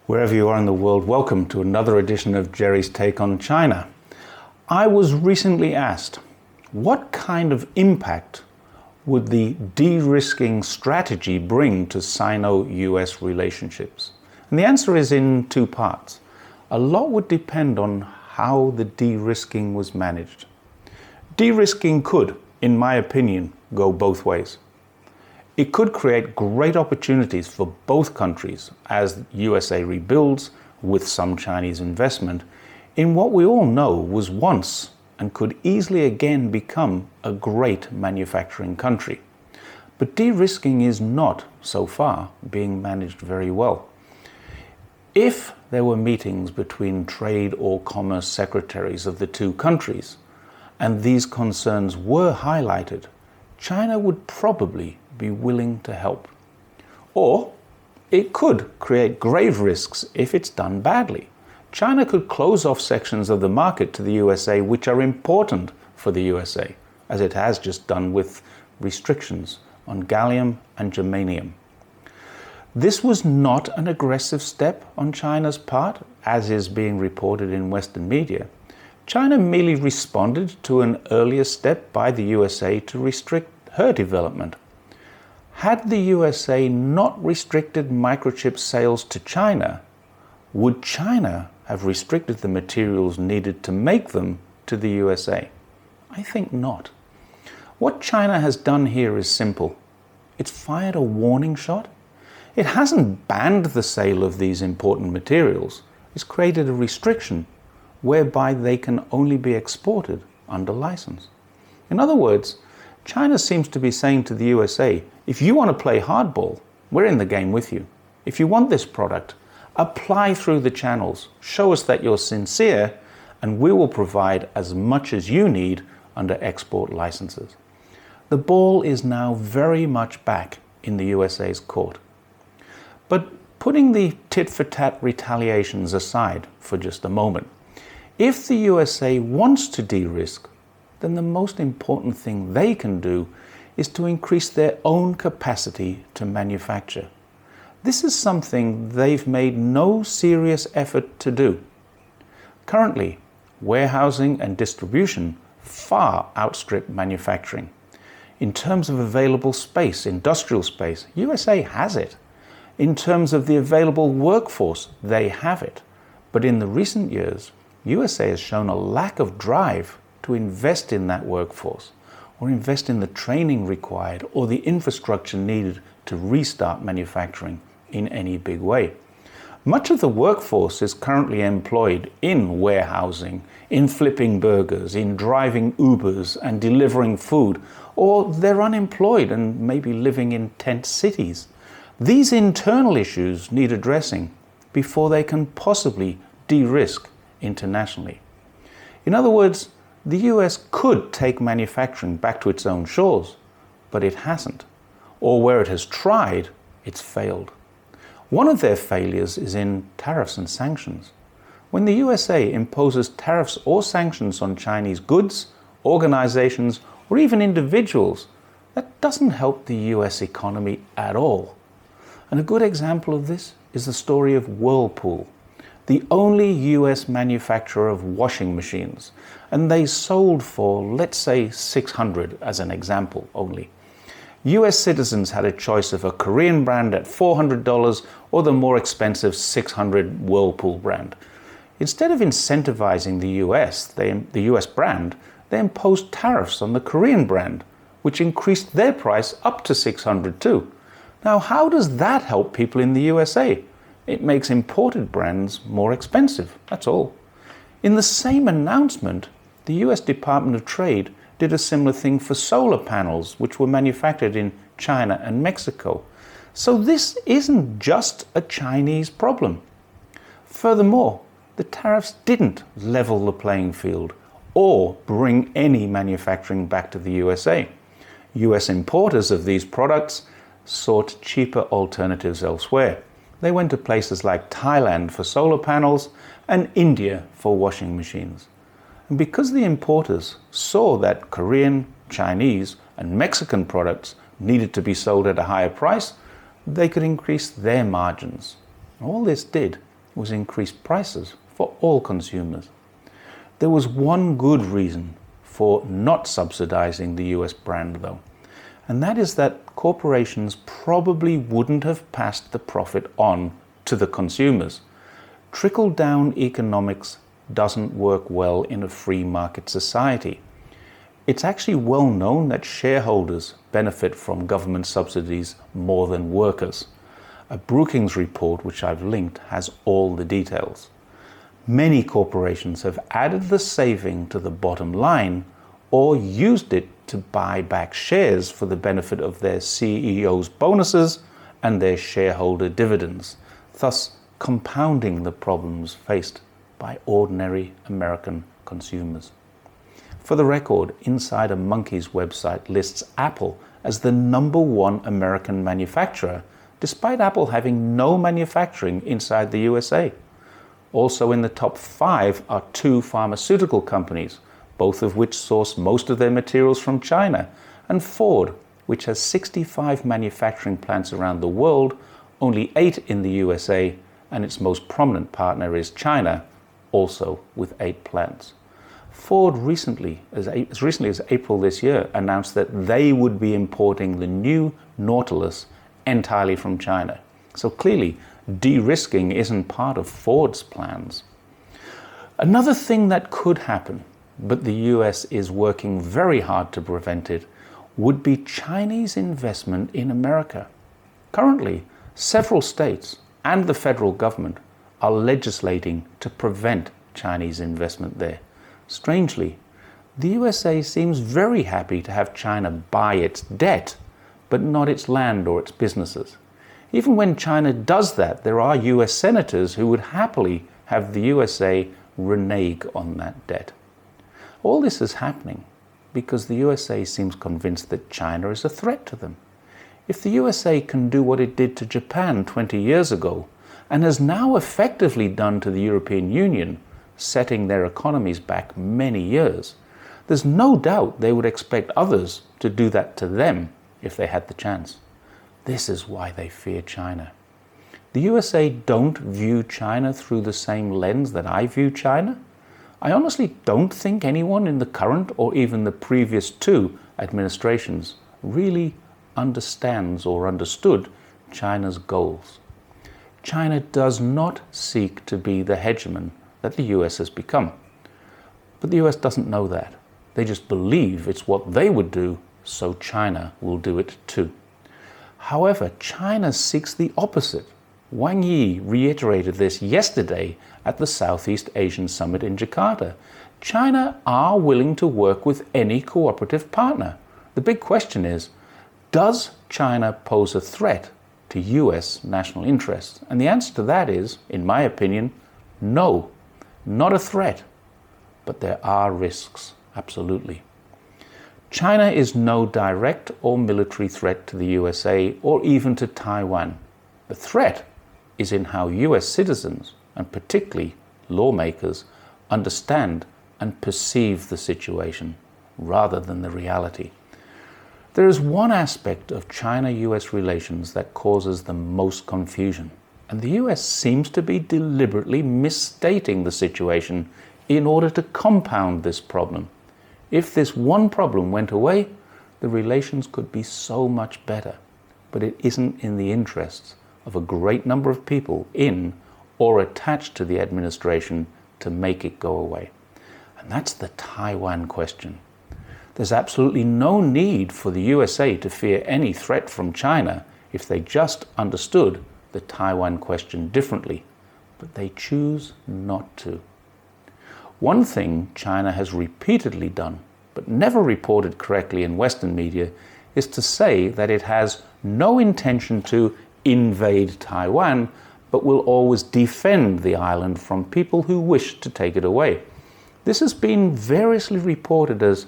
Wherever you are in the world, welcome to another edition of Jerry's Take on China. I was recently asked, what kind of impact would the de-risking strategy bring to Sino-US relationships? And the answer is in two parts. A lot would depend on how the de-risking was managed. De-risking could, in my opinion, go both ways. It could create great opportunities for both countries as USA rebuilds with some Chinese investment in what we all know was once and could easily again become a great manufacturing country. But de-risking is not, so far, being managed very well. If there were meetings between trade or commerce secretaries of the two countries, and these concerns were highlighted, China would probably be willing to help. Or it could create grave risks if it's done badly. China could close off sections of the market to the USA which are important for the USA, as it has just done with restrictions on gallium and germanium. This was not an aggressive step on China's part, as is being reported in Western media. China merely responded to an earlier step by the USA to restrict her development. Had the USA not restricted microchip sales to China, would China have restricted the materials needed to make them to the USA? I think not. What China has done here is simple. It's fired a warning shot. It hasn't banned the sale of these important materials. It's created a restriction whereby they can only be exported under license. In other words, China seems to be saying to the USA, if you want to play hardball, we're in the game with you. If you want this product, apply through the channels, show us that you're sincere, and we will provide as much as you need under export licenses. The ball is now very much back in the USA's court. But putting the tit-for-tat retaliations aside for just a moment, if the USA wants to de-risk, then the most important thing they can do is to increase their own capacity to manufacture. This is something they've made no serious effort to do. Currently, warehousing and distribution far outstrip manufacturing. In terms of available space, industrial space, USA has it. In terms of the available workforce, they have it. But in the recent years, USA has shown a lack of drive to invest in that workforce, or invest in the training required or the infrastructure needed to restart manufacturing in any big way. Much of the workforce is currently employed in warehousing, in flipping burgers, in driving Ubers and delivering food, or they're unemployed and maybe living in tent cities. These internal issues need addressing before they can possibly de-risk internationally. In other words, the US could take manufacturing back to its own shores, but it hasn't. Or where it has tried, it's failed. One of their failures is in tariffs and sanctions. When the USA imposes tariffs or sanctions on Chinese goods, organizations, or even individuals, that doesn't help the US economy at all. And a good example of this is the story of Whirlpool, the only US manufacturer of washing machines, and they sold for, let's say, 600 as an example only. US citizens had a choice of a Korean brand at $400 or the more expensive 600 Whirlpool brand. Instead of incentivizing the US brand, they imposed tariffs on the Korean brand, which increased their price up to 600 too. Now, how does that help people in the USA? It makes imported brands more expensive, that's all. In the same announcement, the US Department of Trade did a similar thing for solar panels, which were manufactured in China and Mexico. So this isn't just a Chinese problem. Furthermore, the tariffs didn't level the playing field or bring any manufacturing back to the USA. US importers of these products sought cheaper alternatives elsewhere. They went to places like Thailand for solar panels and India for washing machines. And because the importers saw that Korean, Chinese, and Mexican products needed to be sold at a higher price, they could increase their margins. All this did was increased prices for all consumers. There was one good reason for not subsidizing the US brand though, and that is that corporations probably wouldn't have passed the profit on to the consumers. Trickle-down economics doesn't work well in a free market society. It's actually well known that shareholders benefit from government subsidies more than workers. A Brookings report, which I've linked, has all the details. Many corporations have added the saving to the bottom line or used it to buy back shares for the benefit of their CEOs' bonuses and their shareholder dividends, thus compounding the problems faced by ordinary American consumers. For the record, Insider Monkey's website lists Apple as the #1 American manufacturer, despite Apple having no manufacturing inside the USA. Also in the top 5 are 2 pharmaceutical companies, both of which source most of their materials from China, and Ford, which has 65 manufacturing plants around the world, only 8 in the USA, and its most prominent partner is China, also with 8 plants. Ford as recently as April this year, announced that they would be importing the new Nautilus entirely from China. So clearly, de-risking isn't part of Ford's plans. Another thing that could happen, but the US is working very hard to prevent it, would be Chinese investment in America. Currently, several states and the federal government are legislating to prevent Chinese investment there. Strangely, the USA seems very happy to have China buy its debt, but not its land or its businesses. Even when China does that, there are US senators who would happily have the USA renege on that debt. All this is happening because the USA seems convinced that China is a threat to them. If the USA can do what it did to Japan 20 years ago, and has now effectively done to the European Union, setting their economies back many years, there's no doubt they would expect others to do that to them if they had the chance. This is why they fear China. The USA don't view China through the same lens that I view China. I honestly don't think anyone in the current or even the previous 2 administrations really understands or understood China's goals. China does not seek to be the hegemon that the US has become. But the US doesn't know that. They just believe it's what they would do, so China will do it too. However, China seeks the opposite. Wang Yi reiterated this yesterday at the Southeast Asian Summit in Jakarta. China are willing to work with any cooperative partner. The big question is, does China pose a threat to US national interests? And the answer to that is, in my opinion, no, not a threat. But there are risks, absolutely. China is no direct or military threat to the USA or even to Taiwan. The threat is in how US citizens, and particularly lawmakers, understand and perceive the situation rather than the reality. There is one aspect of China-US relations that causes the most confusion, and the US seems to be deliberately misstating the situation in order to compound this problem. If this one problem went away, the relations could be so much better, but it isn't in the interests of a great number of people in or attached to the administration to make it go away. And that's the Taiwan question. There's absolutely no need for the USA to fear any threat from China if they just understood the Taiwan question differently, but they choose not to. One thing China has repeatedly done, but never reported correctly in Western media, is to say that it has no intention to invade Taiwan, but will always defend the island from people who wish to take it away. This has been variously reported as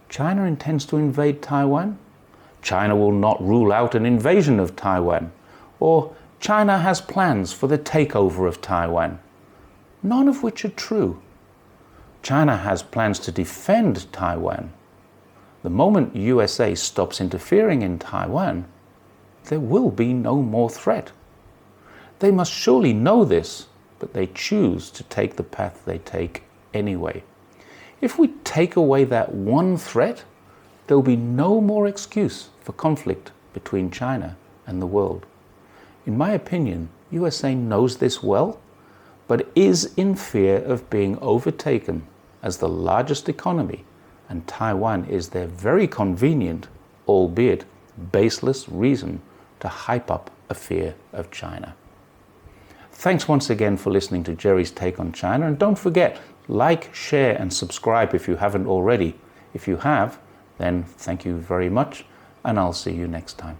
China intends to invade Taiwan, China will not rule out an invasion of Taiwan, or China has plans for the takeover of Taiwan, none of which are true. China has plans to defend Taiwan. The moment USA stops interfering in Taiwan, there will be no more threat. They must surely know this but they choose to take the path they take anyway. If we take away that one threat, there'll be no more excuse for conflict between China and the world. In my opinion, USA knows this well, but is in fear of being overtaken as the largest economy, and Taiwan is their very convenient, albeit baseless, reason to hype up a fear of China. Thanks once again for listening to Jerry's Take on China, and don't forget, like, share and subscribe if you haven't already. If you have, then thank you very much, and I'll see you next time.